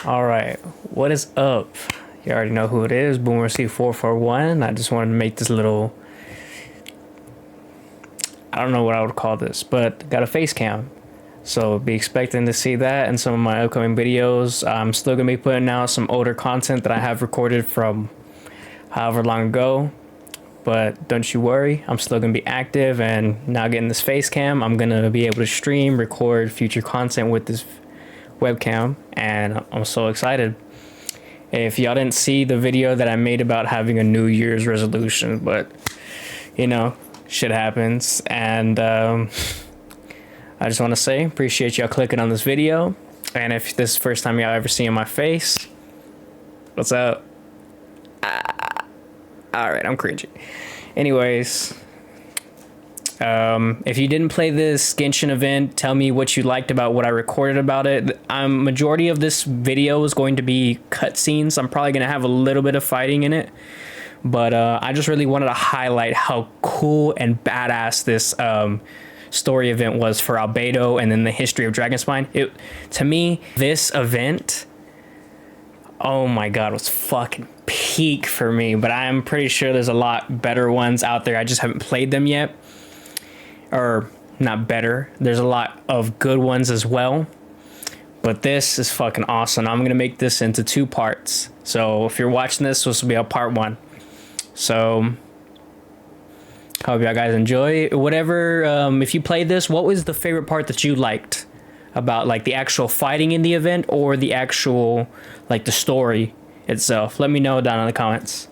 Alright, what is up? You already know who it is, Boomer C441. I just wanted to make this little, I don't know what I would call this, but got a face cam. So be expecting to see that in some of my upcoming videos. I'm still gonna be putting out some older content that I have recorded from however long ago. But don't you worry, I'm still gonna be active, and now getting this face cam, I'm gonna be able to stream, record future content with this webcam, and I'm so excited. If y'all didn't see the video that I made about having a New Year's resolution, but you know, shit happens, and I just want to say appreciate y'all clicking on this video. And if this is the first time y'all ever seeing my face, what's up? All right, I'm cringy. Anyways, if you didn't play this Genshin event, tell me what you liked about what I recorded about it. Majority of this video is going to be cutscenes. I'm probably gonna have a little bit of fighting in it, but I just really wanted to highlight how cool and badass this story event was for Albedo, and then the history of Dragonspine. To me, this event, oh my god, was fucking peak for me. But I'm pretty sure there's a lot better ones out there. I just haven't played them yet. Or not better, there's a lot of good ones as well, but this is fucking awesome. I'm gonna make this into 2 parts, so if you're watching this will be a part 1. So hope y'all guys enjoy whatever. If you played this, what was the favorite part that you liked about, like, the actual fighting in the event, or the actual, like, the story itself? Let me know down in the comments.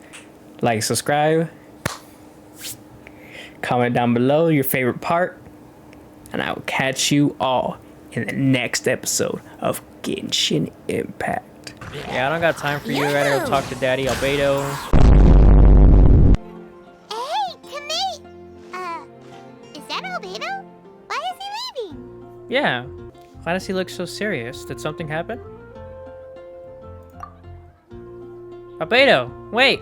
Like, subscribe, comment down below your favorite part, and I will catch you all in the next episode of Genshin Impact. Yeah, I don't got time for you. I gotta go talk to Daddy Albedo. Hey, Kamei! Is that Albedo? Why is he leaving? Yeah. Why does he look so serious? Did something happen? Albedo, wait!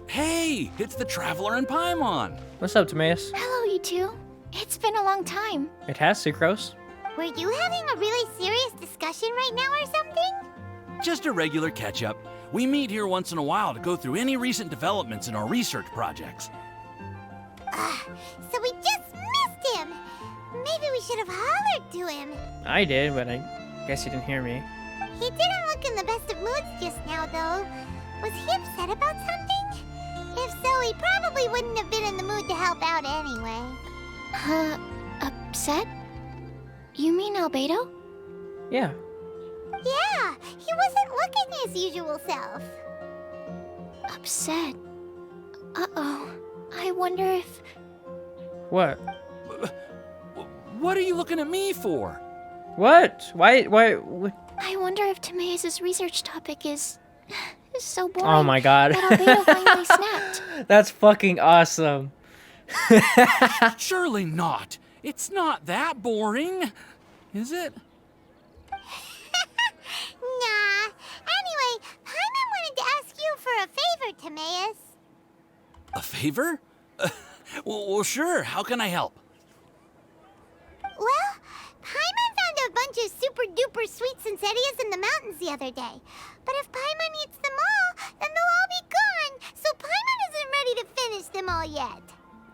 Hey, it's the Traveler and Paimon. What's up, Timaeus? Hello, you two. It's been a long time. It has, Sucrose. Were you having a really serious discussion right now or something? Just a regular catch-up. We meet here once in a while to go through any recent developments in our research projects. So we just missed him. Maybe we should have hollered to him. I did, but I guess you didn't hear me. He didn't look in the best of moods just now, though. Was he upset about something? If so, he probably wouldn't have been in the mood to help out anyway. Upset? You mean Albedo? Yeah. Yeah, he wasn't looking his usual self. Upset? Uh-oh. I wonder if... What? What are you looking at me for? What? Why? I wonder if Timaeus' research topic is so boring. Oh my god. That Albedo finally snapped. That's fucking awesome. Surely not. It's not that boring, is it? Nah. Anyway, Paimon wanted to ask you for a favor, Timaeus. A favor? Well, sure. How can I help? Well, Paimon found a bunch of super-duper sweet Sincerias in the mountains the other day. But if Paimon eats them all, then they'll all be gone. So Paimon isn't ready to finish them all yet.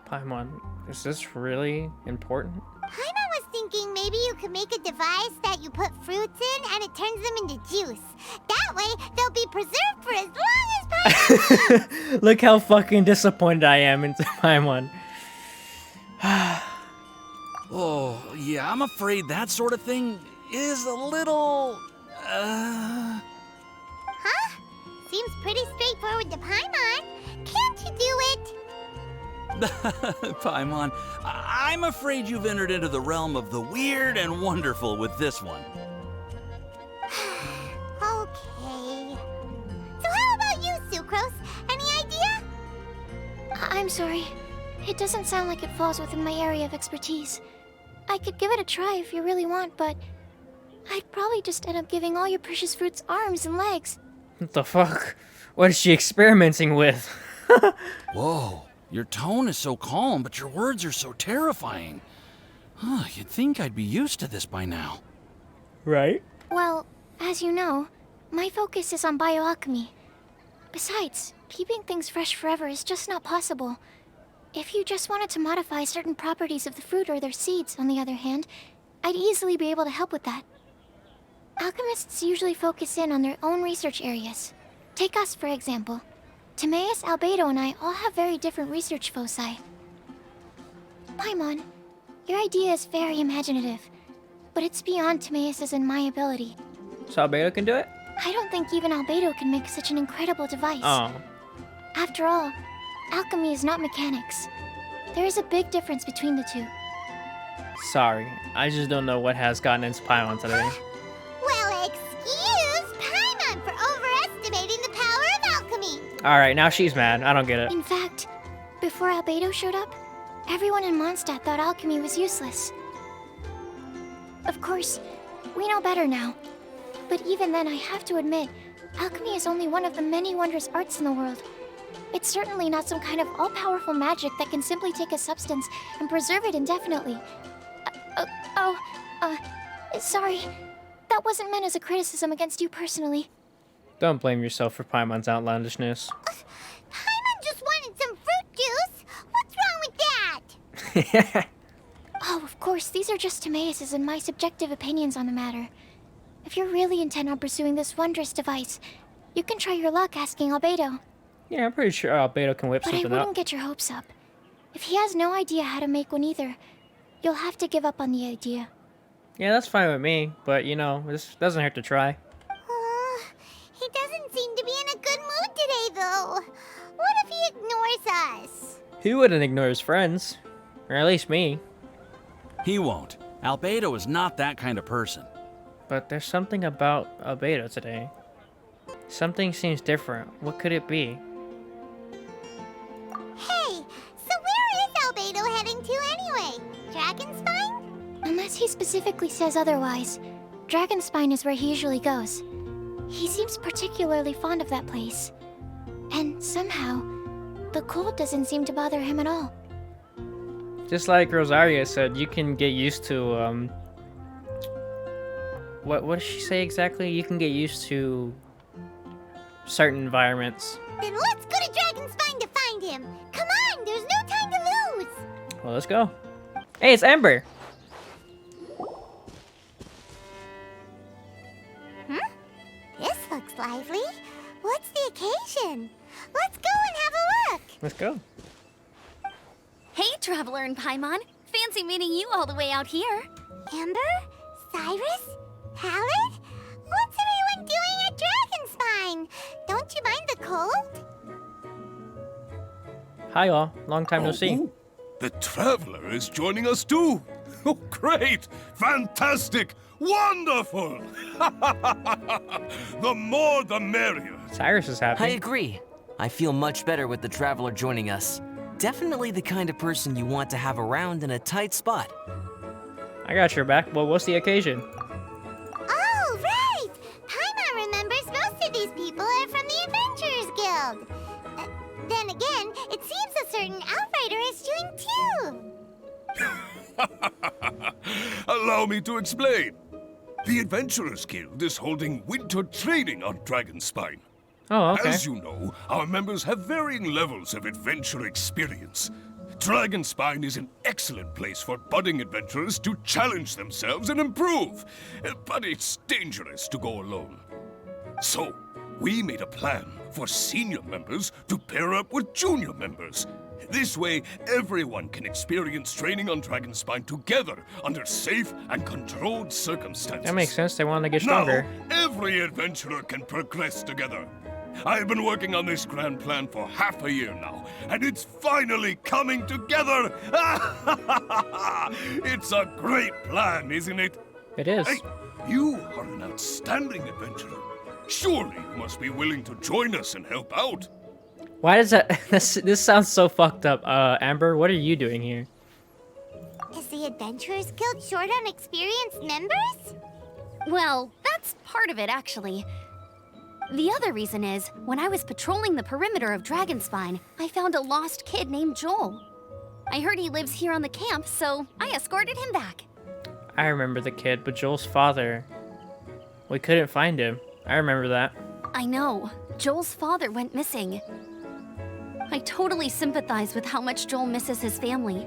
Paimon, is this really important? Paimon was thinking maybe you could make a device that you put fruits in and it turns them into juice. That way, they'll be preserved for as long as Paimon. Look how fucking disappointed I am in Paimon. Oh, yeah, I'm afraid that sort of thing is a little... Huh? Seems pretty straightforward to Paimon. Can't you do it? Paimon, I'm afraid you've entered into the realm of the weird and wonderful with this one. Okay. So how about you, Sucrose? Any idea? I'm sorry. It doesn't sound like it falls within my area of expertise. I could give it a try if you really want, but I'd probably just end up giving all your precious fruits arms and legs. What the fuck? What is she experimenting with? Whoa, your tone is so calm, but your words are so terrifying. You'd think I'd be used to this by now. Right? Well, As you know, my focus is on bioalchemy. Besides, keeping things fresh forever is just not possible. If you just wanted to modify certain properties of the fruit or their seeds, on the other hand, I'd easily be able to help with that. Alchemists usually focus in on their own research areas. Take us, for example. Timaeus, Albedo, and I all have very different research foci. Paimon, your idea is very imaginative, but it's beyond Timaeus' and my ability. So Albedo can do it? I don't think even Albedo can make such an incredible device. Oh. After all, alchemy is not mechanics. There is a big difference between the two. Sorry, I just don't know what has gotten into Paimon today. Well, excuse Paimon for overestimating the power of alchemy. Alright, now she's mad. I don't get it. In fact, before Albedo showed up, everyone in Mondstadt thought alchemy was useless. Of course, we know better now. But even then, I have to admit, alchemy is only one of the many wondrous arts in the world. It's certainly not some kind of all-powerful magic that can simply take a substance and preserve it indefinitely. Sorry. That wasn't meant as a criticism against you personally. Don't blame yourself for Paimon's outlandishness. Paimon just wanted some fruit juice. What's wrong with that? Oh, of course, these are just Timaeus' and my subjective opinions on the matter. If you're really intent on pursuing this wondrous device, you can try your luck asking Albedo. Yeah, I'm pretty sure Albedo can whip But I something wouldn't up. get your hopes up. If he has no idea how to make one either, you'll have to give up on the idea. Yeah, that's fine with me, but you know, this doesn't hurt to try. He doesn't seem to be in a good mood today, though. What if he ignores us? He wouldn't ignore his friends. Or at least me. He won't. Albedo is not that kind of person. But there's something about Albedo today. Something seems different. What could it be? Hey, so where is Albedo heading to anyway? Dragonspine? Unless he specifically says otherwise, Dragonspine is where he usually goes. He seems particularly fond of that place. And somehow, the cold doesn't seem to bother him at all. Just like Rosaria said, you can get used to, what did she say exactly? You can get used to certain environments. Then let's go to Dragonspine to find him. Come on, there's no time to lose. Well, let's go. Hey, it's Ember. This looks lively. What's the occasion? Let's go and have a look. Let's go. Hey, Traveler and Paimon. Fancy meeting you all the way out here. Amber? Cyrus? Halid? What's everyone doing at Dragonspine? Don't you mind the cold? Hi, all. Long time no see. Oh, the Traveler is joining us too. Oh, great! Fantastic! Wonderful! The more the merrier. Cyrus is happy. I agree. I feel much better with the Traveler joining us. Definitely the kind of person you want to have around in a tight spot. I got your back. Well, what's the occasion? Oh, right! Paimon remembers most of these people are from the Adventurers Guild. Then again, it seems a certain outrider is doing too. Allow me to explain. The Adventurers Guild is holding winter training on Dragonspine. Oh, okay. As you know, our members have varying levels of adventure experience. Dragonspine is an excellent place for budding adventurers to challenge themselves and improve, but it's dangerous to go alone. So, we made a plan for senior members to pair up with junior members. This way, everyone can experience training on Dragonspine together under safe and controlled circumstances. That makes sense. They want to get stronger. Now, every adventurer can progress together. I've been working on this grand plan for half a year now, and it's finally coming together! It's a great plan, isn't it? It is. Hey, you are an outstanding adventurer. Surely you must be willing to join us and help out. Why does that... This sounds so fucked up. Amber, what are you doing here? Is the Adventurers Guild short on experienced members? Well, that's part of it, actually. The other reason is, when I was patrolling the perimeter of Dragonspine, I found a lost kid named Joel. I heard he lives here on the camp, so I escorted him back. I remember the kid, but Joel's father... We couldn't find him. I remember that. I know. Joel's father went missing. I totally sympathize with how much Joel misses his family.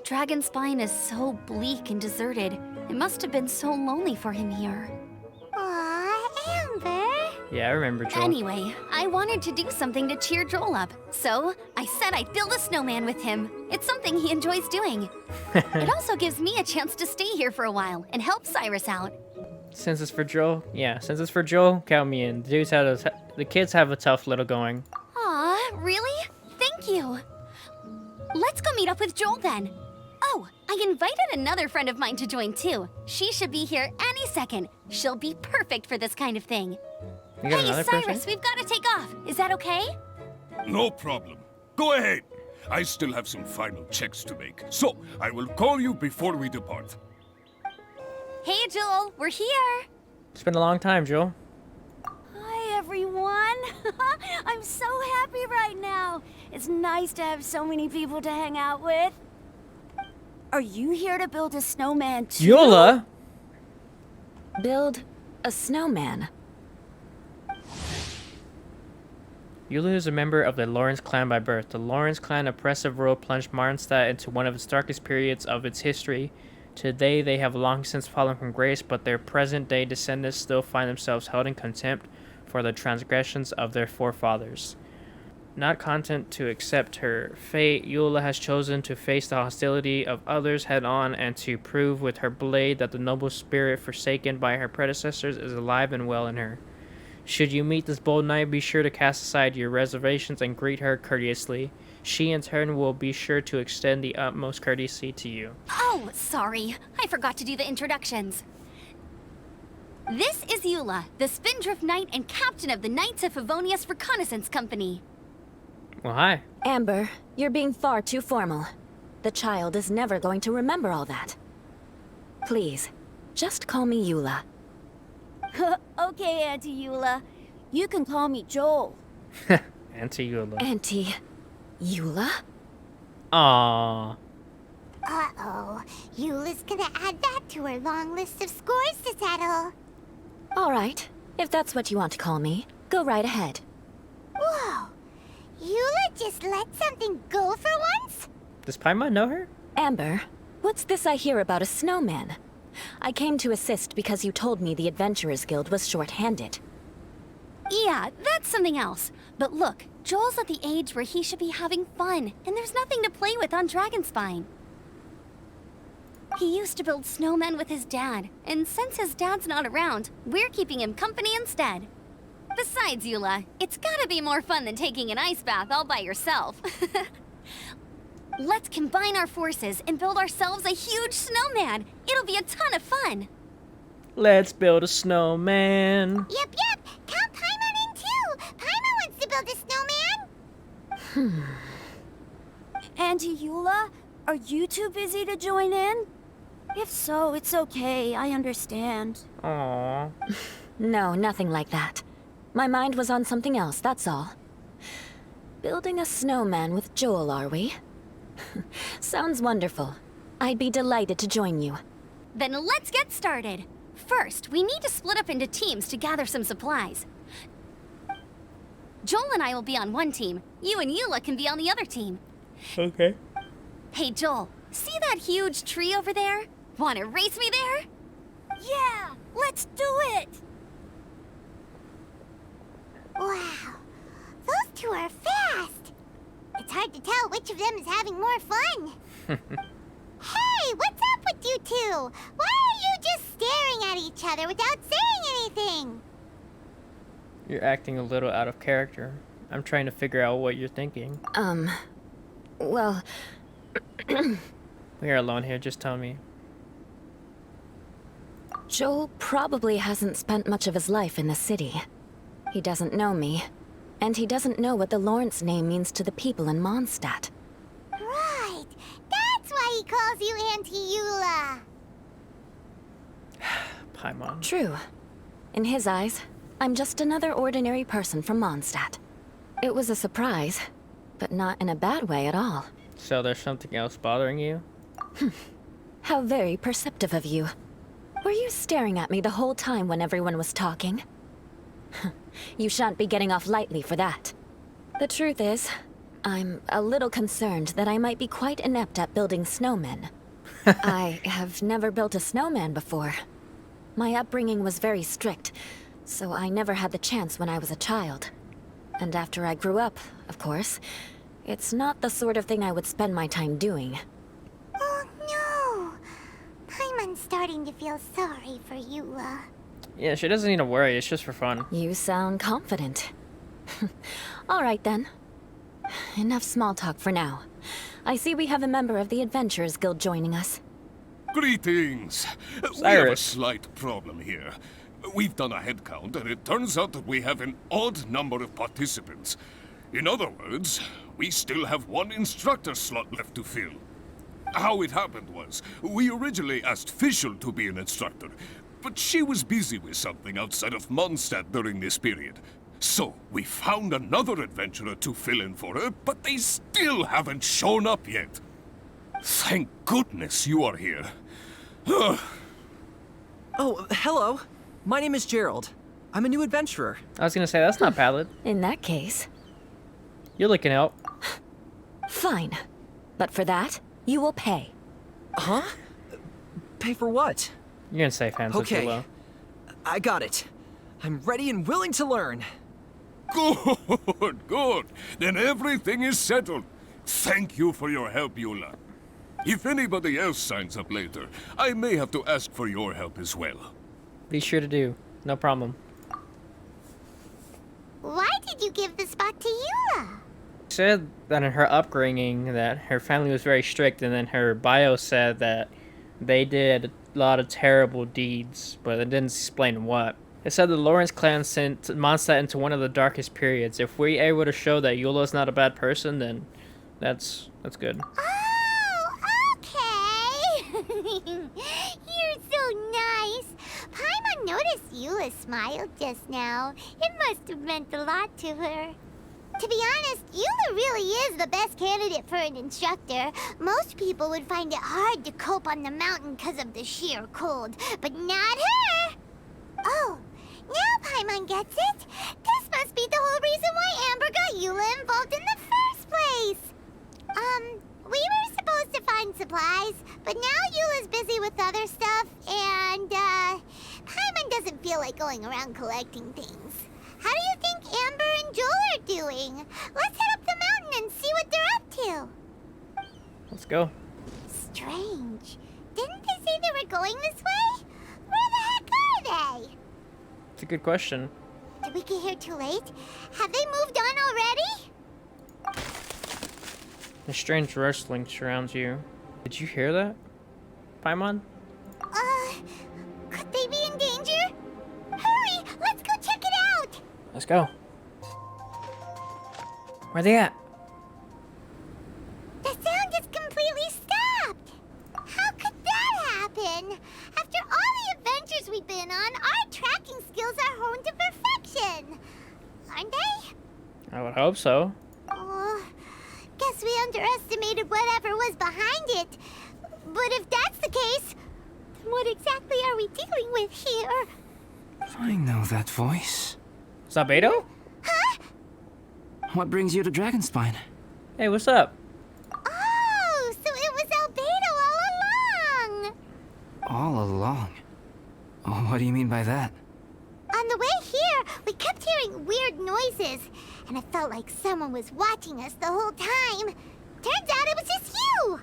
Dragonspine is so bleak and deserted. It must have been so lonely for him here. Aw, Amber. Yeah, I remember Joel. Anyway, I wanted to do something to cheer Joel up, so I said I'd build a snowman with him. It's something he enjoys doing. It also gives me a chance to stay here for a while and help Cyrus out. Since it's for Joel, yeah, since it's for Joel, count me in. The kids have a tough little going. Aw, really? Thank you. Let's go meet up with Joel then. Oh, I invited another friend of mine to join too. She should be here any second. She'll be perfect for this kind of thing. You got Hey, another Cyrus, person? we've got to take off. Is that okay? No problem. Go ahead. I still have some final checks to make, so I will call you before we depart. Hey, Joel, we're here. It's been a long time, Joel. Hi, everyone. I'm so happy right now. It's nice to have so many people to hang out with. Are you here to build a snowman too? Yola? Build a snowman? Yulu is a member of the Lawrence clan by birth. The Lawrence clan oppressive rule plunged Marnstadt into one of its darkest periods of its history. Today they have long since fallen from grace, but their present-day descendants still find themselves held in contempt for the transgressions of their forefathers. Not content to accept her fate, Eula has chosen to face the hostility of others head-on and to prove with her blade that the noble spirit forsaken by her predecessors is alive and well in her. Should you meet this bold knight, be sure to cast aside your reservations and greet her courteously. She, in turn, will be sure to extend the utmost courtesy to you. Oh, sorry. I forgot to do the introductions. This is Eula, the Spindrift Knight and captain of the Knights of Favonius Reconnaissance Company. Well, hi. Amber, you're being far too formal. The child is never going to remember all that. Please, just call me Eula. Okay, Auntie Eula. You can call me Joel. Auntie Eula. Auntie Eula? Aww. Uh-oh. Eula's gonna add that to her long list of scores to settle. All right, if that's what you want to call me, go right ahead. Whoa. Eula just let something go for once? Does Paimon know her? Amber, what's this I hear about a snowman? I came to assist because you told me the Adventurers Guild was short-handed. Yeah, that's something else. But look, Joel's at the age where he should be having fun, and there's nothing to play with on Dragonspine. He used to build snowmen with his dad, and since his dad's not around, we're keeping him company instead. Besides, Eula, it's gotta be more fun than taking an ice bath all by yourself. Let's combine our forces and build ourselves a huge snowman. It'll be a ton of fun. Let's build a snowman. Yep. Count Paimon in too. Paimon wants to build a snowman. Auntie Eula, are you too busy to join in? If so, it's okay. I understand. Aww. No, nothing like that. My mind was on something else, that's all. Building a snowman with Joel, are we? Sounds wonderful. I'd be delighted to join you. Then let's get started. First, we need to split up into teams to gather some supplies. Joel and I will be on one team. You and Eula can be on the other team. Okay. Hey, Joel, see that huge tree over there? Wanna race me there? Yeah, let's do it! Wow. Those two are fast. It's hard to tell which of them is having more fun. Hey, what's up with you two? Why are you just staring at each other without saying anything? You're acting a little out of character. I'm trying to figure out what you're thinking. Well... We are alone here, just tell me. Joel probably hasn't spent much of his life in the city. He doesn't know me, and he doesn't know what the Lawrence name means to the people in Mondstadt. Right. That's why he calls you Auntie Eula. Paimon. True. In his eyes, I'm just another ordinary person from Mondstadt. It was a surprise, but not in a bad way at all. So there's something else bothering you? How very perceptive of you. Were you staring at me the whole time when everyone was talking? You shan't be getting off lightly for that. The truth is, I'm a little concerned that I might be quite inept at building snowmen. I have never built a snowman before. My upbringing was very strict, so I never had the chance when I was a child. And after I grew up, of course, it's not the sort of thing I would spend my time doing. Oh no! Paimon's starting to feel sorry for you, Yeah, she doesn't need to worry. It's just for fun. You sound confident. All right then. Enough small talk for now. I see we have a member of the Adventurers Guild joining us. Greetings. We have a slight problem here. We've done a head count, and it turns out that we have an odd number of participants. In other words, we still have one instructor slot left to fill. How it happened was, we originally asked Fischl to be an instructor, but she was busy with something outside of Mondstadt during this period. So, we found another adventurer to fill in for her, but they still haven't shown up yet. Thank goodness you are here. Oh, hello. My name is Gerald. I'm a new adventurer. I was gonna say, that's not valid. In that case, You're looking out. fine. But for that, you will pay. Huh? Pay for what? You're gonna say fans are too Okay. low. I got it. I'm ready and willing to learn. Good, good. Then everything is settled. Thank you for your help, Eula. If anybody else signs up later, I may have to ask for your help as well. Be sure to do. No problem. Why did you give the spot to Eula? She said that in her upbringing that her family was very strict, and then her bio said that they did a lot of terrible deeds, but it didn't explain what. It said the Lawrence clan sent Mondstadt into one of the darkest periods. If we're able to show that Eula's not a bad person, then that's good. Oh, okay. You're so nice. Paimon noticed Eula smiled just now. It must have meant a lot to her. To be honest, Eula really is the best candidate for an instructor. Most people would find it hard to cope on the mountain because of the sheer cold, but not her. Oh, now Paimon gets it. This must be the whole reason why Amber got Eula involved in the first place. We were supposed to find supplies, but now Eula's busy with other stuff, and, Paimon doesn't feel like going around collecting things. How do you think Amber and Joel are doing? Let's head up the mountain and see what they're up to. Let's go. Strange. Didn't they say they were going this way? Where the heck are they? It's a good question. Did we get here too late? Have they moved on already? A strange rustling surrounds you. Did you hear that, Paimon? Could they be in danger? Hurry, let's go check it out! Let's go. Where they at? The sound is completely stopped! How could that happen? After all the adventures we've been on, our tracking skills are honed to perfection. Aren't they? I would hope so. Oh, guess we underestimated whatever was behind it. But if that's the case, then what exactly are we dealing with here? I know that voice. Is that Albedo? Huh? What brings you to Dragonspine? Hey, what's up? Oh, so it was Albedo all along! All along? Oh, what do you mean by that? On the way here, we kept hearing weird noises, and it felt like someone was watching us the whole time. Turns out it was just you!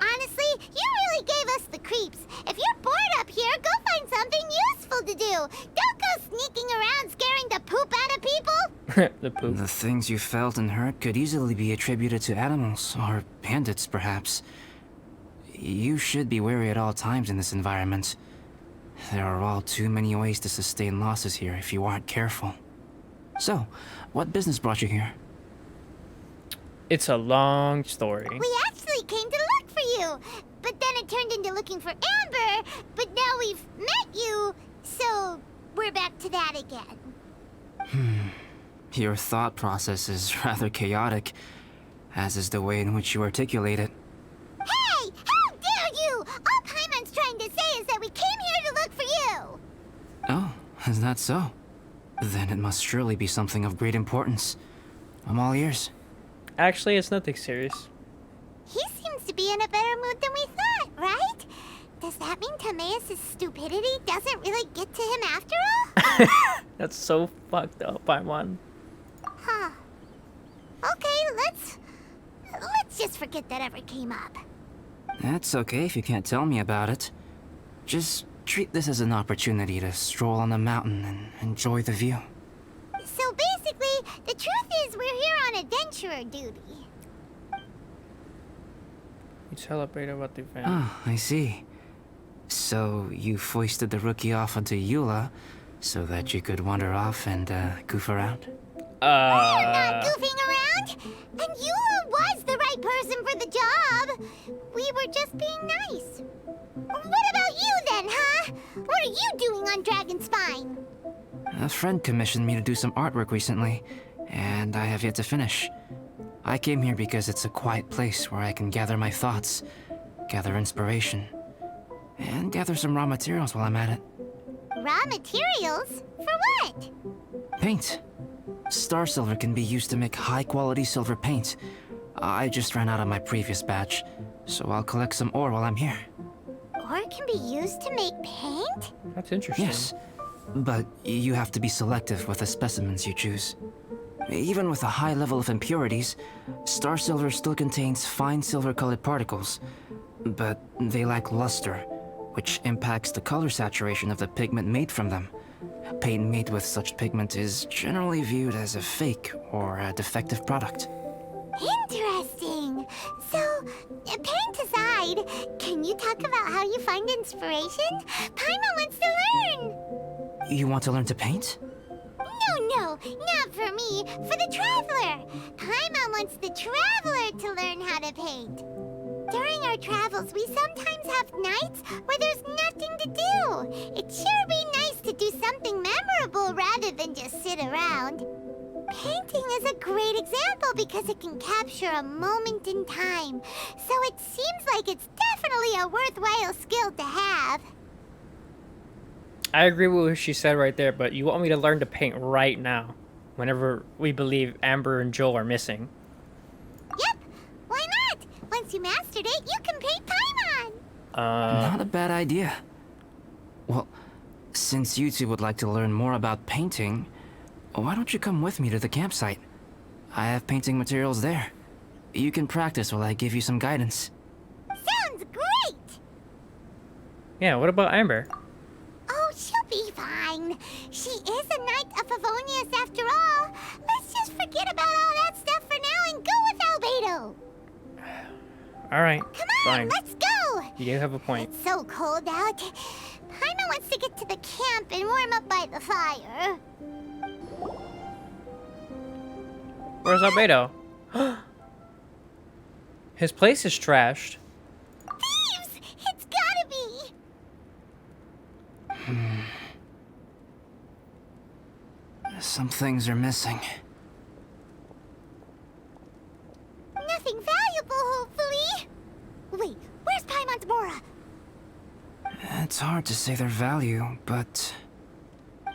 Honestly, you really gave us the creeps. If you're bored up here, go find something useful to do. Don't go sneaking around scaring the poop out of people. The poop. The things you felt and heard could easily be attributed to animals, or bandits, perhaps. You should be wary at all times in this environment. There are all too many ways to sustain losses here if you aren't careful. So, what business brought you here? It's a long story. We actually came to look for you, but then it turned into looking for Amber, but now we've met you, so we're back to that again. Your thought process is rather chaotic, as is the way in which you articulate it. Hey! How dare you! All Paimon's trying to say is that we came here to look Is that so? Then it must surely be something of great importance. I'm all ears. Actually, it's nothing serious. He seems to be in a better mood than we thought, right? Does that mean Timaeus' stupidity doesn't really get to him after all? That's so fucked up, Paimon. Huh. Okay, let's just forget that ever came up. That's okay if you can't tell me about it. Just treat this as an opportunity to stroll on the mountain and enjoy the view. So basically, the truth is we're here on adventurer duty. You tell Albedo about the event. Ah, I see. So you foisted the rookie off onto Eula so that you could wander off and goof around? I'm not goofing around! And Eula was the right person for the job! We were just being nice. What about you then, huh? What are you doing on Dragonspine? A friend commissioned me to do some artwork recently, and I have yet to finish. I came here because it's a quiet place where I can gather my thoughts, gather inspiration, and gather some raw materials while I'm at it. Raw materials? For what? Paint. Star silver can be used to make high-quality silver paint. I just ran out of my previous batch, so I'll collect some ore while I'm here. Ore can be used to make paint? That's interesting. Yes, but you have to be selective with the specimens you choose. Even with a high level of impurities, star silver still contains fine silver-colored particles, but they lack luster, which impacts the color saturation of the pigment made from them. Paint made with such pigment is generally viewed as a fake or a defective product. Interesting. So, paint aside, can you talk about how you find inspiration? Paimon wants to learn. You want to learn to paint? No, not for me. For the Traveler. Paimon wants the Traveler to learn how to paint. During our travels, we sometimes have nights where there's nothing to do. It'd sure be nice to do something memorable rather than just sit around. Painting is a great example because it can capture a moment in time. So it seems like it's definitely a worthwhile skill to have. I agree with what she said right there, but you want me to learn to paint right now, whenever we believe Amber and Joel are missing. Yep, why not? Once you mastered it, you can paint Paimon. Not a bad idea. Well, since you two would like to learn more about painting, why don't you come with me to the campsite? I have painting materials there. You can practice while I give you some guidance. Sounds great! Yeah, what about Amber? Oh, she'll be fine. She is a Knight of Favonius after all. Let's just forget about all that stuff for now and go with Albedo. Alright, Come on, fine. let's go! You do have a point. It's so cold out. Paimon wants to get to the camp and warm up by the fire. Where's Albedo? His place is trashed. Thieves! It's gotta be! Some things are missing. Nothing valuable, hopefully. Wait, where's Paimon's Mora? It's hard to say their value, but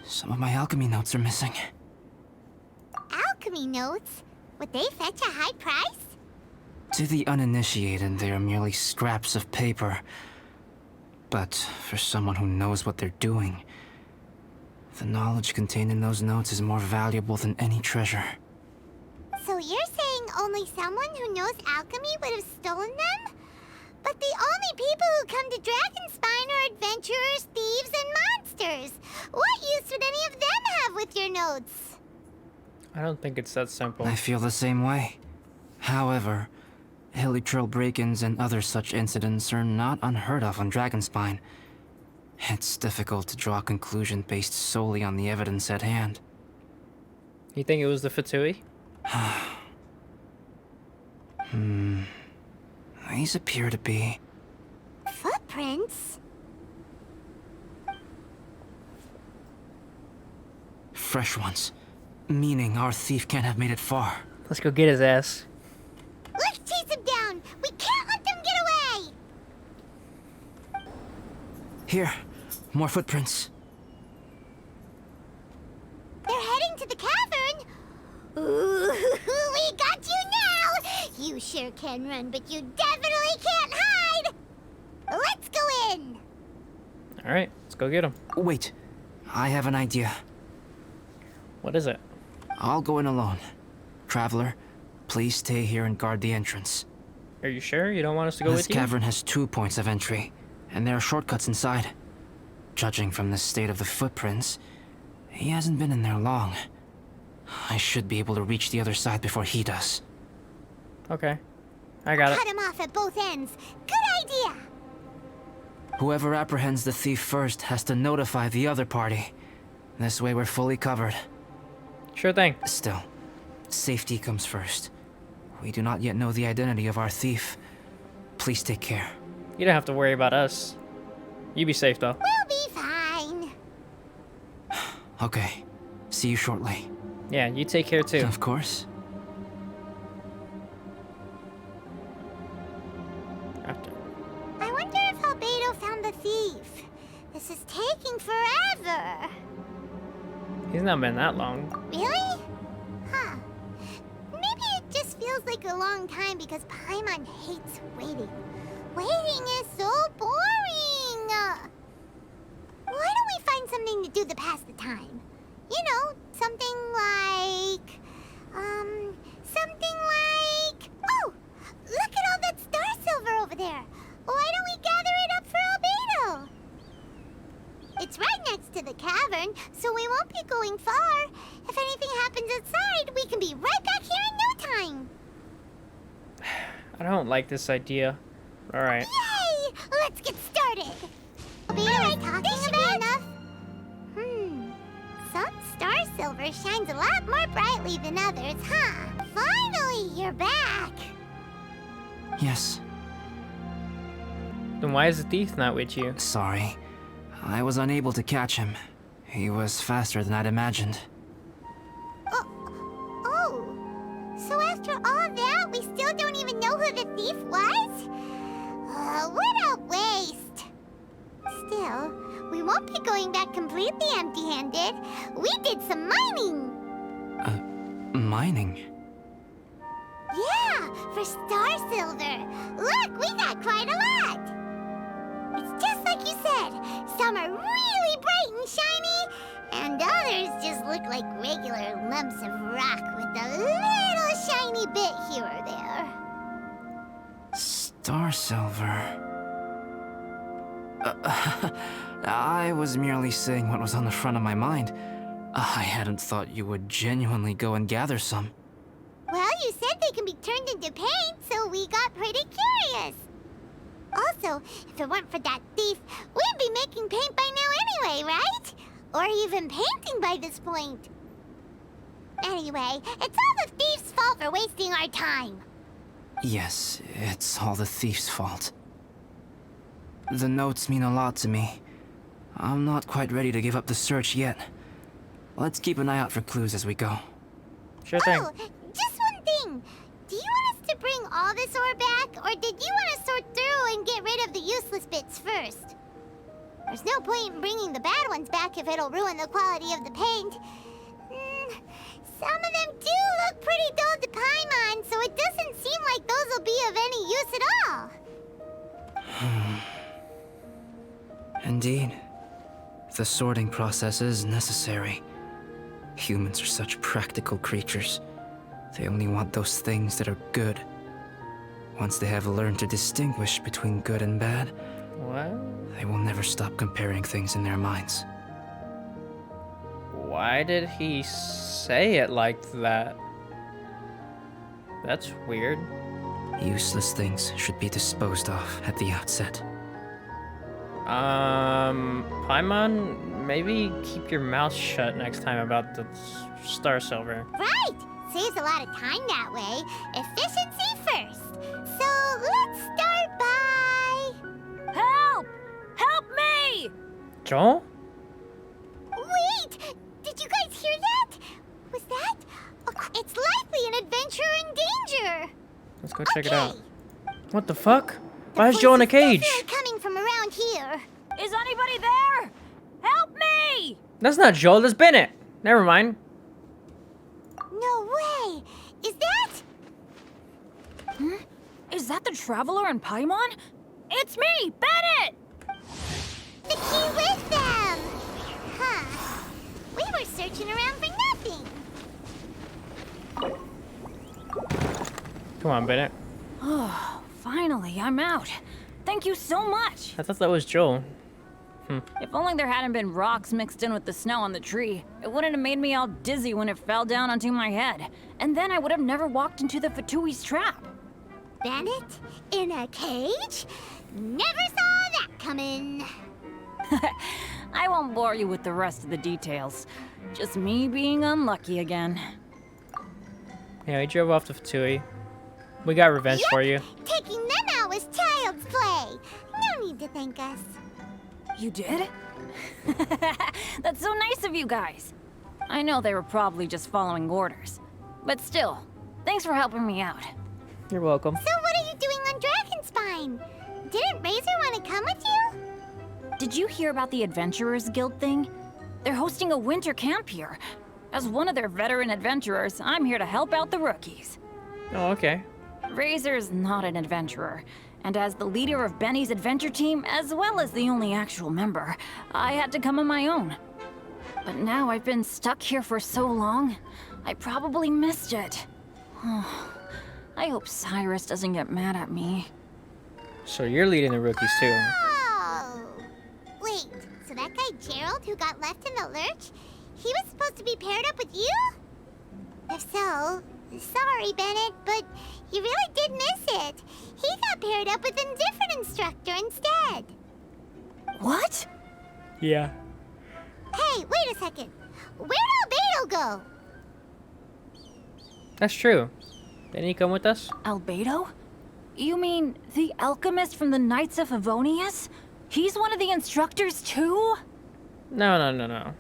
some of my alchemy notes are missing. Alchemy notes? Would they fetch a high price? To the uninitiated, they are merely scraps of paper. But for someone who knows what they're doing, the knowledge contained in those notes is more valuable than any treasure. So you're saying only someone who knows alchemy would have stolen them? But the only people who come to Dragonspine are adventurers, thieves, and monsters. What use would any of them have with your notes? I don't think it's that simple. I feel the same way. However, hilly trail break-ins and other such incidents are not unheard of on Dragonspine. It's difficult to draw a conclusion based solely on the evidence at hand. You think it was the Fatui? These appear to be... Footprints? fresh ones. Meaning our thief can't have made it far. Let's go get his ass. Let's chase him down! We can't let them get away! Here, more footprints. Ooh, we got you now! You sure can run, but you definitely can't hide! Let's go in! Alright, let's go get him. Wait, I have an idea. What is it? I'll go in alone. Traveler, please stay here and guard the entrance. Are you sure you don't want us to go This with you? cavern has 2 points of entry, and there are shortcuts inside. Judging from the state of the footprints, he hasn't been in there long. I should be able to reach the other side before he does. Okay. I got it. Cut him off at both ends. Good idea! Whoever apprehends the thief first has to notify the other party. This way we're fully covered. Sure thing. Still, safety comes first. We do not yet know the identity of our thief. Please take care. You don't have to worry about us. You be safe, though. We'll be fine. Okay. See you shortly. Yeah, you take care, too. Of course. After. I wonder if Albedo found the thief. This is taking forever. He's not been that long. Really? Huh. Maybe it just feels like a long time because Paimon hates waiting. Waiting is so boring. Why don't we find something to do to pass the time? You know, something like... Oh! Look at all that star silver over there! Why don't we gather it up for Albedo? It's right next to the cavern, so we won't be going far. If anything happens outside, we can be right back here in no time. I don't like this idea. Alright. Yay! Let's get started! Albedo is talking about enough. Some star silver shines a lot more brightly than others, huh? Finally, you're back! Yes. Then why is the thief not with you? Sorry. I was unable to catch him. He was faster than I'd imagined. Oh, so after all that, we still don't even know who the thief was? What a waste! Still, we won't be going back completely empty-handed. We did some mining! Mining? Yeah, for star silver. Look, we got quite a lot! It's just like you said. Some are really bright and shiny, and others just look like regular lumps of rock with a little shiny bit here or there. Star silver. I was merely saying what was on the front of my mind. I hadn't thought you would genuinely go and gather some. Well, you said they can be turned into paint, so we got pretty curious. Also, if it weren't for that thief, we'd be making paint by now anyway, right? Or even painting by this point. Anyway, it's all the thief's fault for wasting our time. Yes, it's all the thief's fault. The notes mean a lot to me. I'm not quite ready to give up the search yet. Let's keep an eye out for clues as we go. Sure thing. Oh, just one thing. Do you want us to bring all this ore back, or did you want to sort through and get rid of the useless bits first? There's no point in bringing the bad ones back if it'll ruin the quality of the paint. Some of them do look pretty dull to Paimon, so it doesn't seem like those will be of any use at all. Indeed. The sorting process is necessary. Humans are such practical creatures. They only want those things that are good. Once they have learned to distinguish between good and bad, What? they will never stop comparing things in their minds. Why did he say it like that? That's weird. Useless things should be disposed of at the outset. Paimon, maybe keep your mouth shut next time about the star silver. Right! Saves a lot of time that way. Efficiency first. So let's start by... Help! Help me! Joel? Wait! Did you guys hear that? Was that? It's likely an adventurer in danger. Let's go check it out. Okay. What the fuck? Why is Joel in a cage? Definitely coming from around here. Is anybody there? Help me! That's not Joel, that's Bennett. Never mind. No way! Is that the Traveler and Paimon? It's me, Bennett! The key with them! Huh. We were searching around for nothing. Come on, Bennett. Oh, finally, I'm out. Thank you so much. I thought that was Joel. If only there hadn't been rocks mixed in with the snow on the tree, it wouldn't have made me all dizzy when it fell down onto my head. And then I would have never walked into the Fatui's trap. Bennett? In a cage? Never saw that coming. I won't bore you with the rest of the details. Just me being unlucky again. Yeah, he drove off to Fatui. We got revenge for you. Taking them out was child's play. No need to thank us. You did? That's so nice of you guys. I know they were probably just following orders. But still, thanks for helping me out. You're welcome. So what are you doing on Dragonspine? Didn't Razor want to come with you? Did you hear about the Adventurers Guild thing? They're hosting a winter camp here. As one of their veteran adventurers, I'm here to help out the rookies. Oh, okay. Razor's not an adventurer, and as the leader of Benny's adventure team, as well as the only actual member, I had to come on my own. But now I've been stuck here for so long, I probably missed it. I hope Cyrus doesn't get mad at me. So you're leading the rookies too. Oh! Wait, so that guy Gerald who got left in the lurch, he was supposed to be paired up with you? If so, sorry, Bennett, but you really did miss it. He got paired up with a different instructor instead. What? Yeah. Hey, wait a second. Where'd Albedo go? That's true. Didn't he come with us? Albedo? You mean the alchemist from the Knights of Favonius? He's one of the instructors too? No. No,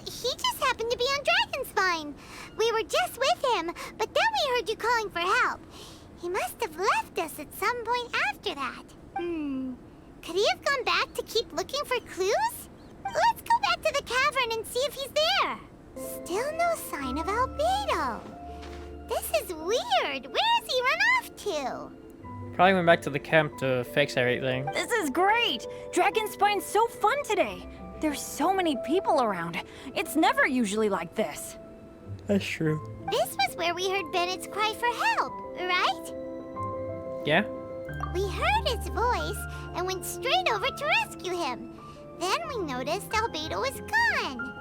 he just happened to be on Dragonspine. We were just with him, but then we heard you calling for help. He must have left us at some point after that. Could he have gone back to keep looking for clues? Let's go back to the cavern and see if he's there. Still no sign of Albedo. This is weird. Where has he run off to? Probably went back to the camp to fix everything. This is great! Dragonspine's so fun today! There's so many people around. It's never usually like this. That's true. This was where we heard Bennett's cry for help, right? Yeah? We heard his voice and went straight over to rescue him. Then we noticed Albedo was gone.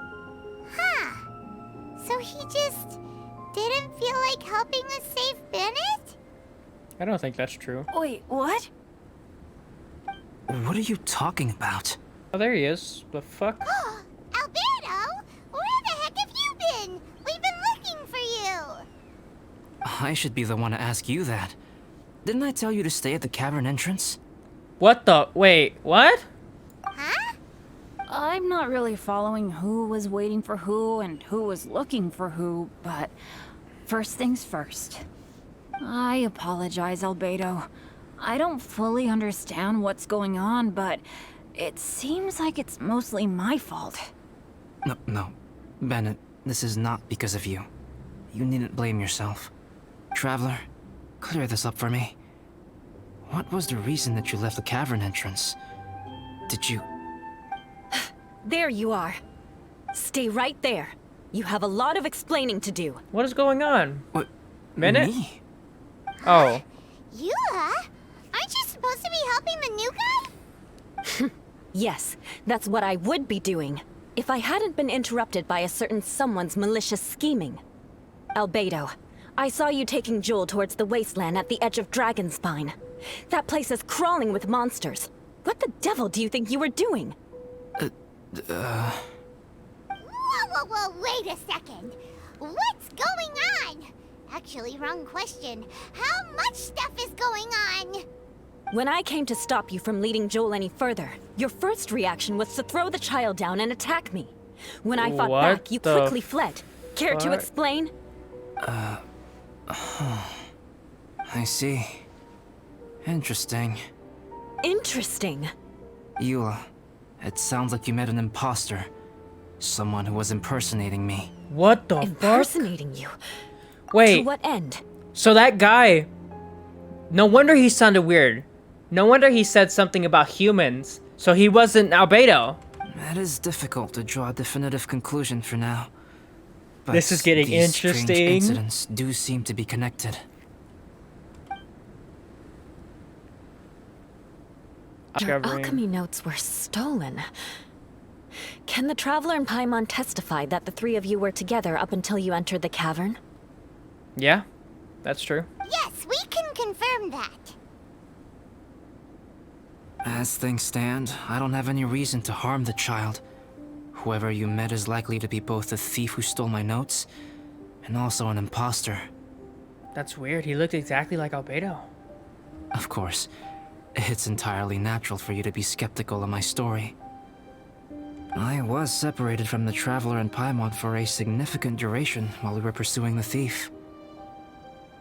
Huh. So he just didn't feel like helping us save Bennett? I don't think that's true. Wait, what? What are you talking about? Oh, there he is. The fuck? Albedo? Where the heck have you been? We've been looking for you. I should be the one to ask you that. Didn't I tell you to stay at the cavern entrance? What the? Wait, what? Huh? I'm not really following who was waiting for who and who was looking for who, but first things first. I apologize, Albedo. I don't fully understand what's going on, but it seems like it's mostly my fault. No. Bennett, this is not because of you. You needn't blame yourself. Traveler, clear this up for me. What was the reason that you left the cavern entrance? Did you... There you are. Stay right there. You have a lot of explaining to do. What is going on? What? Bennett? Me? Oh. You, huh? Aren't you supposed to be helping the new guy? Yes, that's what I would be doing, if I hadn't been interrupted by a certain someone's malicious scheming. Albedo, I saw you taking Joel towards the wasteland at the edge of Dragonspine. That place is crawling with monsters. What the devil do you think you were doing? Whoa, wait a second. What's going on? Actually, wrong question. How much stuff is going on? When I came to stop you from leading Joel any further, your first reaction was to throw the child down and attack me. When I fought What back, you the quickly fled. Care to fuck? explain? I see. Interesting. Interesting. Eula, it sounds like you met an imposter. Someone who was impersonating me. What the fuck? Impersonating you. To Wait. what end? So that guy No wonder he sounded weird. No wonder he said something about humans. So he wasn't Albedo. It is difficult to draw a definitive conclusion for now. But This is getting these interesting. strange incidents do seem to be connected. Your alchemy notes were stolen. Can the Traveler and Paimon testify that the three of you were together up until you entered the cavern? Yeah, that's true. Yes, we can confirm that. As things stand, I don't have any reason to harm the child. Whoever you met is likely to be both the thief who stole my notes and also an imposter. That's weird. He looked exactly like Albedo. Of course, it's entirely natural for you to be skeptical of my story. I was separated from the Traveler and Paimon for a significant duration while we were pursuing the thief.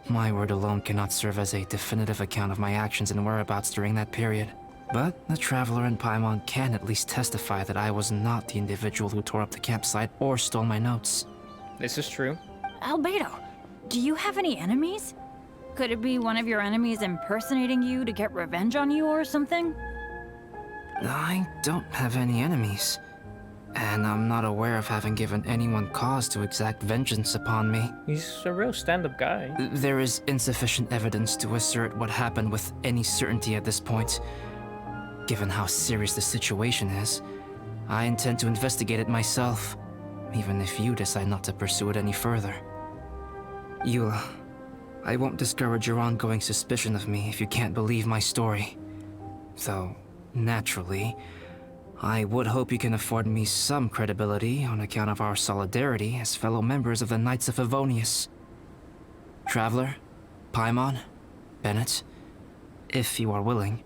My word alone cannot serve as a definitive account of my actions and whereabouts during that period. But the Traveler and Paimon can at least testify that I was not the individual who tore up the campsite or stole my notes. This is true. Albedo, do you have any enemies? Could it be one of your enemies impersonating you to get revenge on you or something? I don't have any enemies. And I'm not aware of having given anyone cause to exact vengeance upon me. He's a real stand-up guy. There is insufficient evidence to assert what happened with any certainty at this point. Given how serious the situation is, I intend to investigate it myself, even if you decide not to pursue it any further. Eula, I won't discourage your ongoing suspicion of me if you can't believe my story. Though, naturally, I would hope you can afford me some credibility on account of our solidarity as fellow members of the Knights of Favonius. Traveler, Paimon, Bennett, if you are willing,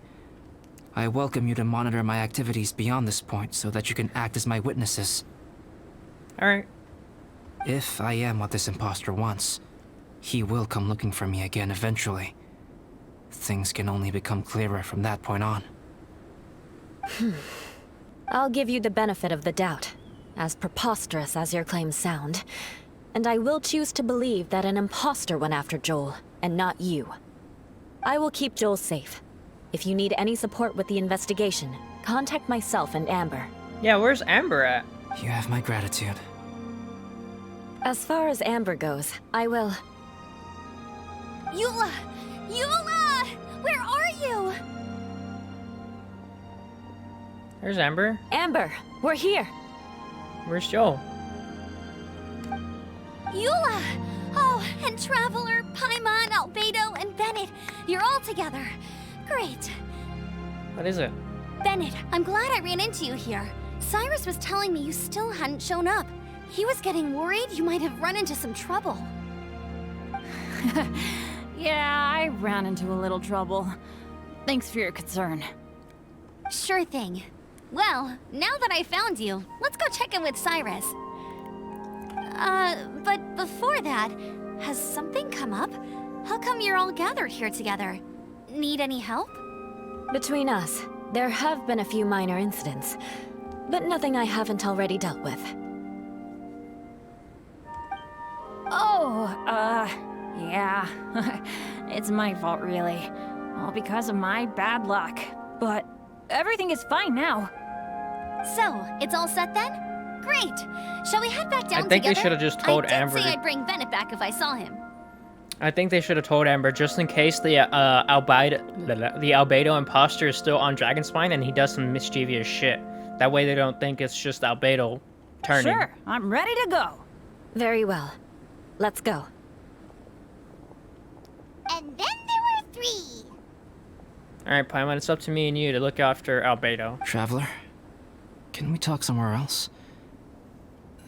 I welcome you to monitor my activities beyond this point so that you can act as my witnesses. Alright. If I am what this imposter wants, he will come looking for me again eventually. Things can only become clearer from that point on. I'll give you the benefit of the doubt, as preposterous as your claims sound. And I will choose to believe that an imposter went after Joel, and not you. I will keep Joel safe. If you need any support with the investigation, contact myself and Amber. Yeah, where's Amber at? You have my gratitude. As far as Amber goes, I will... Eula! Eula! Where are you? There's Amber. Amber, we're here! Where's Joel? Eula! Oh, and Traveler, Paimon, Albedo, and Bennett. You're all together. Great. What is it? Bennett, I'm glad I ran into you here. Cyrus was telling me you still hadn't shown up. He was getting worried you might have run into some trouble. Yeah, I ran into a little trouble. Thanks for your concern. Sure thing. Well, now that I found you, let's go check in with Cyrus. But before that, has something come up? How come you're all gathered here together? Need any help? Between us, there have been a few minor incidents, but nothing I haven't already dealt with. Oh, yeah. It's my fault, really. All because of my bad luck. But everything is fine now. So, it's all set then? Great! Shall we head back down together? I think they should have just told Amber. I did say I'd bring Bennett back if I saw him. I think they should have told Amber just in case the Albedo imposter is still on Dragonspine and he does some mischievous shit. That way they don't think it's just Albedo turning. Sure, I'm ready to go. Very well. Let's go. And then there were 3. Alright, Paimon, it's up to me and you to look after Albedo. Traveler, can we talk somewhere else?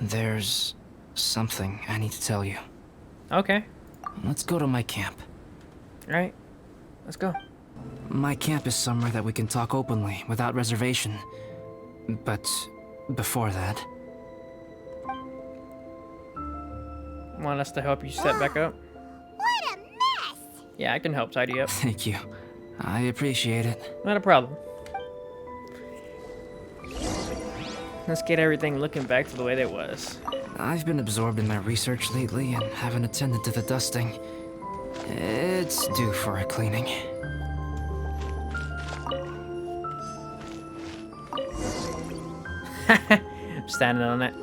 There's something I need to tell you. Okay. Let's go to my camp. Alright, let's go. My camp is somewhere that we can talk openly, without reservation. But before that... Want us to help you set back up? What a mess! Yeah, I can help tidy up. Thank you. I appreciate it. Not a problem. Let's get everything looking back to the way that it was. I've been absorbed in my research lately and haven't attended to the dusting. It's due for a cleaning. I'm standing on it.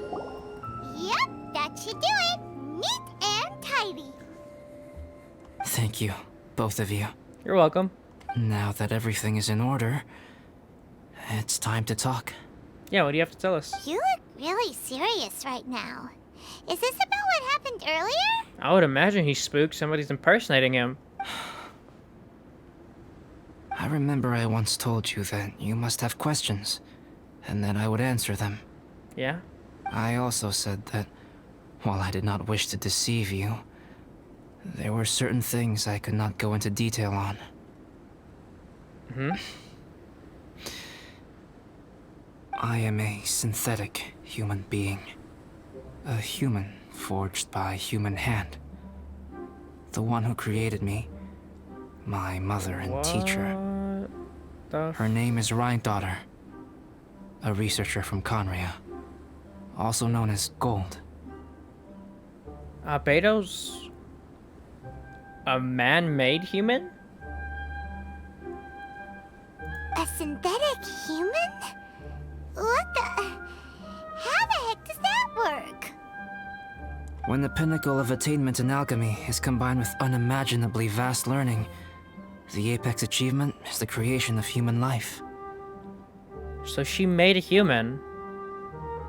Yep, that should do it. Neat and tidy. Thank you, both of you. You're welcome. Now that everything is in order, it's time to talk. Yeah, what do you have to tell us? You look really serious right now. Is this about what happened earlier? I would imagine he's spooked. Somebody's impersonating him. I remember I once told you that you must have questions, and that I would answer them. Yeah? I also said that, while I did not wish to deceive you, there were certain things I could not go into detail on. I am a synthetic human being. A human forged by human hand. The one who created me, my mother and teacher. Her name is Rhine-daughter, a researcher from Conria, also known as Gold. Albedo's a man-made human? A synthetic human? What the... How the heck does that work? When the pinnacle of attainment in alchemy is combined with unimaginably vast learning, the apex achievement is the creation of human life. So she made a human.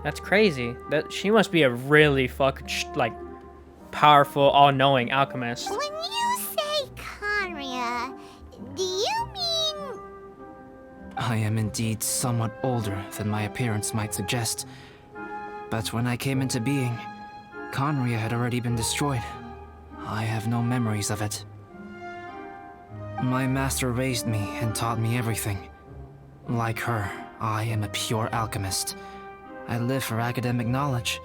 That's crazy. That she must be a really fucking like powerful, all-knowing alchemist. When you say Conria, do you mean... I am indeed somewhat older than my appearance might suggest, but when I came into being, Conria had already been destroyed. I have no memories of it. My master raised me and taught me everything. Like her, I am a pure alchemist. I live for academic knowledge.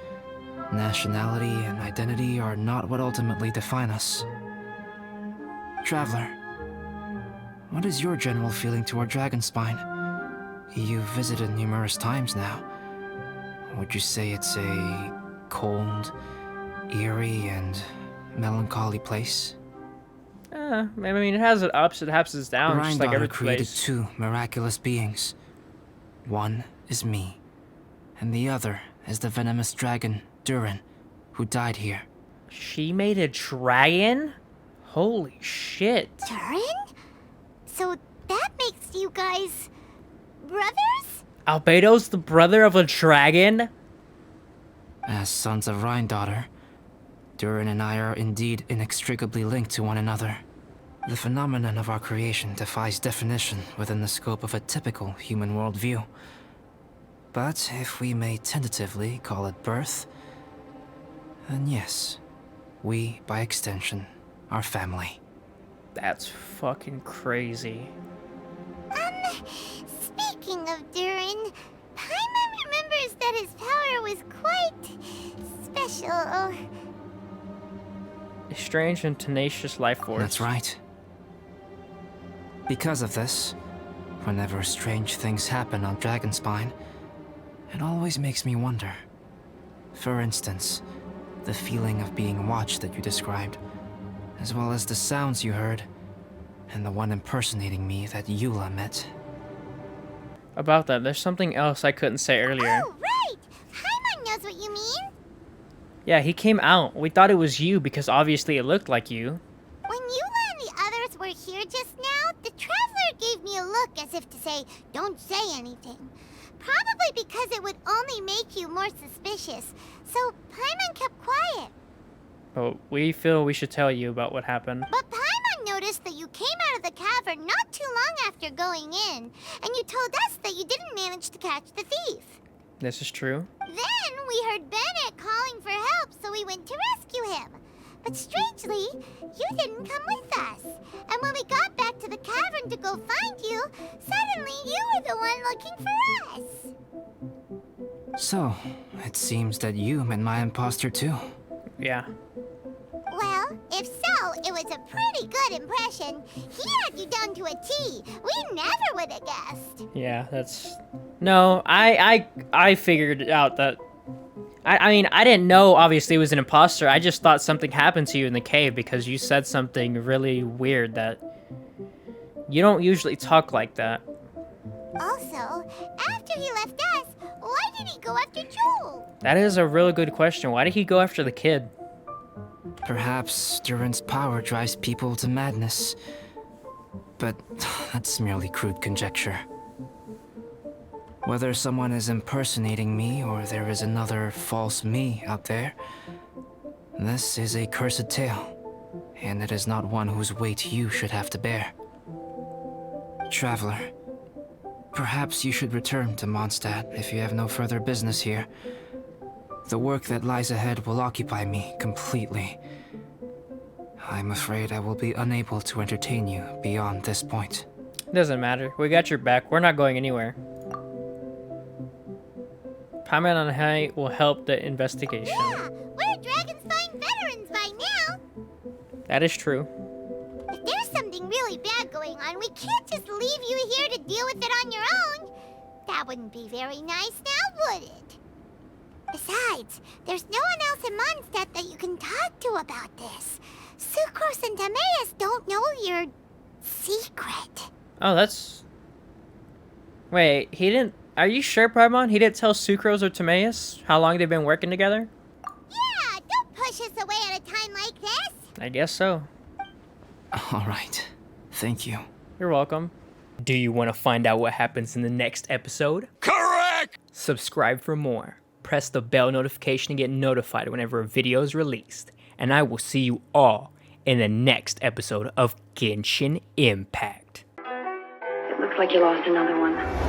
Nationality and identity are not what ultimately define us. Traveler, what is your general feeling toward Dragonspine? You've visited numerous times now. Would you say it's a cold, eerie, and melancholy place? I mean, it has its ups, it has its downs, just like every created place. two miraculous beings. One is me, and the other is the venomous dragon, Durin, who died here. She made a dragon? Holy shit. Durin? So that makes you guys... brothers? Albedo's the brother of a dragon? As sons of Rhine-daughter, Durin and I are indeed inextricably linked to one another. The phenomenon of our creation defies definition within the scope of a typical human worldview. But if we may tentatively call it birth, then yes, we, by extension, are family. That's fucking crazy. Speaking of Durin, Paimon remembers that his power was quite... special. A strange and tenacious life force. That's right. Because of this, whenever strange things happen on Dragonspine, it always makes me wonder. For instance, the feeling of being watched that you described, as well as the sounds you heard, and the one impersonating me that Eula met. About that, there's something else I couldn't say earlier. Oh, right! Paimon knows what you mean. Yeah, he came out. We thought it was you because obviously it looked like you. When Eula and the others were here just now, the Traveler gave me a look as if to say, don't say anything. Probably because it would only make you more suspicious. So Paimon kept quiet. But we feel we should tell you about what happened. But Paimon noticed that you came out of the cavern not too long after going in, and you told us that you didn't manage to catch the thief. This is true. Then we heard Bennett calling for help, so we went to rescue him. But strangely, you didn't come with us. And when we got back to the cavern to go find you, suddenly you were the one looking for us. So, it seems that you met my imposter too. Yeah. Well, if so, it was a pretty good impression. He had you down to a T. We never would have guessed. Yeah, that's... No, I figured out that I mean, I didn't know, obviously, it was an imposter. I just thought something happened to you in the cave because you said something really weird that... You don't usually talk like that. Also, after he left us, why did he go after Joel? That is a really good question. Why did he go after the kid? Perhaps Duran's power drives people to madness. But that's merely crude conjecture. Whether someone is impersonating me or there is another false me out there, this is a cursed tale, and it is not one whose weight you should have to bear. Traveler, perhaps you should return to Mondstadt if you have no further business here. The work that lies ahead will occupy me completely. I'm afraid I will be unable to entertain you beyond this point. Doesn't matter. We got your back. We're not going anywhere. Comment on how it will help the investigation. Yeah, we're Dragonspine veterans by now. That is true. If there's something really bad going on, we can't just leave you here to deal with it on your own. That wouldn't be very nice now, would it? Besides, there's no one else in Mondstadt that you can talk to about this. Sucrose and Timaeus don't know your secret. Oh, that's... Wait, he didn't... Are you sure, Paimon? He didn't tell Sucrose or Timaeus how long they've been working together? Yeah, don't push us away at a time like this. I guess so. Alright, thank you. You're welcome. Do you want to find out what happens in the next episode? Correct! Subscribe for more. Press the bell notification to get notified whenever a video is released. And I will see you all in the next episode of Genshin Impact. It looks like you lost another one.